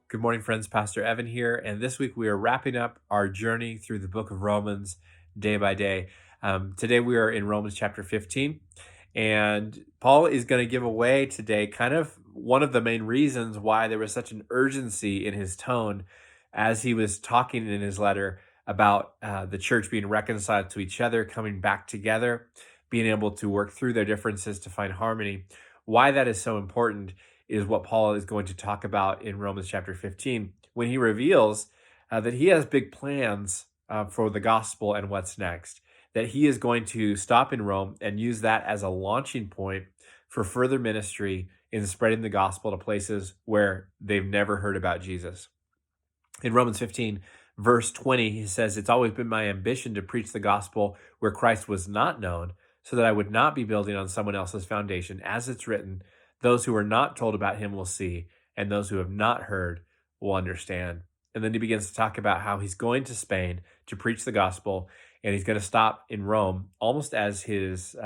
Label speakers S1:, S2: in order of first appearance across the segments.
S1: Good morning, friends. Pastor Evan here. And this week we are wrapping up our journey through the book of Romans day by day. Today we are in Romans chapter 15. And Paul is going to give away today kind of one of the main reasons why there was such an urgency in his tone as he was talking in his letter about the church being reconciled to each other, coming back together, being able to work through their differences to find harmony. Why that is so important is what Paul is going to talk about in Romans chapter 15 when he reveals that he has big plans for the gospel and what's next. That he is going to stop in Rome and use that as a launching point for further ministry in spreading the gospel to places where they've never heard about Jesus. In Romans 15, verse 20, he says, "It's always been my ambition to preach the gospel where Christ was not known, so that I would not be building on someone else's foundation. As it's written, those who are not told about him will see, and those who have not heard will understand." And then he begins to talk about how he's going to Spain to preach the gospel, and he's going to stop in Rome almost as his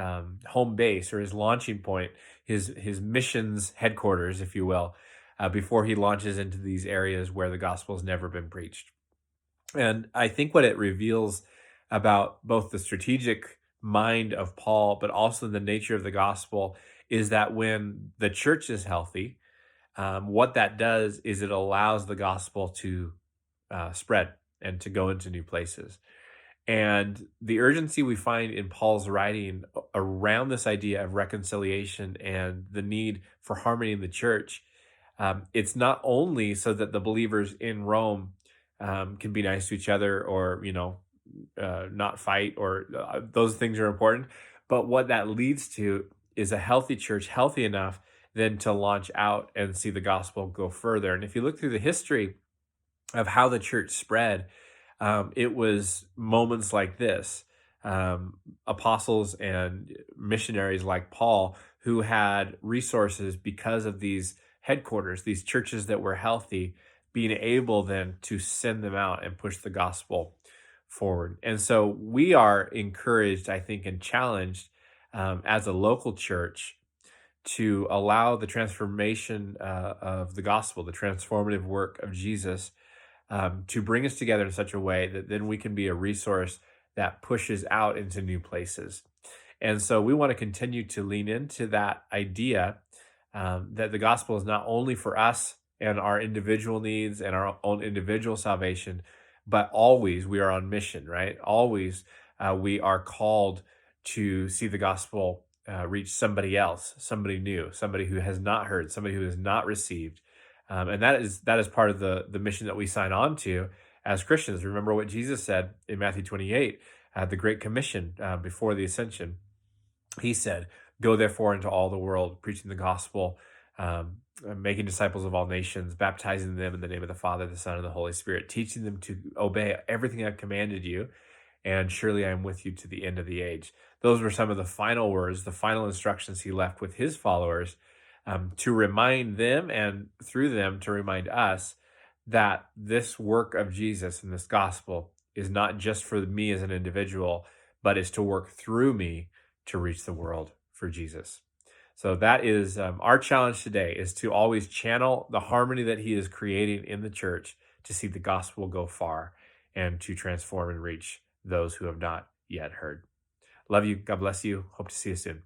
S1: home base or his launching point, his missions headquarters, if you will, before he launches into these areas where the gospel has never been preached. And I think what it reveals about both the strategic mind of Paul, but also the nature of the gospel, is that when the church is healthy, what that does is it allows the gospel to spread and to go into new places. And the urgency we find in Paul's writing around this idea of reconciliation and the need for harmony in the church, it's not only so that the believers in Rome can be nice to each other or, not fight, or those things are important. But what that leads to is a healthy church, healthy enough then to launch out and see the gospel go further. And if you look through the history of how the church spread, it was moments like this. Apostles and missionaries like Paul, who had resources because of these headquarters, these churches that were healthy, being able then to send them out and push the gospel forward. And so we are encouraged, I think, and challenged as a local church to allow the transformation of the gospel, the transformative work of Jesus, to bring us together in such a way that then we can be a resource that pushes out into new places. And so we want to continue to lean into that idea that the gospel is not only for us and our individual needs and our own individual salvation, but always we are on mission, right? Always we are called to see the gospel reach somebody else, somebody new, somebody who has not heard, somebody who has not received. And that is part of the mission that we sign on to as Christians. Remember what Jesus said in Matthew 28, the Great Commission before the ascension. He said, "Go therefore into all the world, preaching the gospel, making disciples of all nations, baptizing them in the name of the Father, the Son, and the Holy Spirit, teaching them to obey everything I've commanded you, and surely I am with you to the end of the age." Those were some of the final words, the final instructions he left with his followers, to remind them and through them to remind us that this work of Jesus and this gospel is not just for me as an individual, but is to work through me to reach the world for Jesus. So that is our challenge today, is to always channel the harmony that he is creating in the church to see the gospel go far and to transform and reach those who have not yet heard. Love you. God bless you. Hope to see you soon.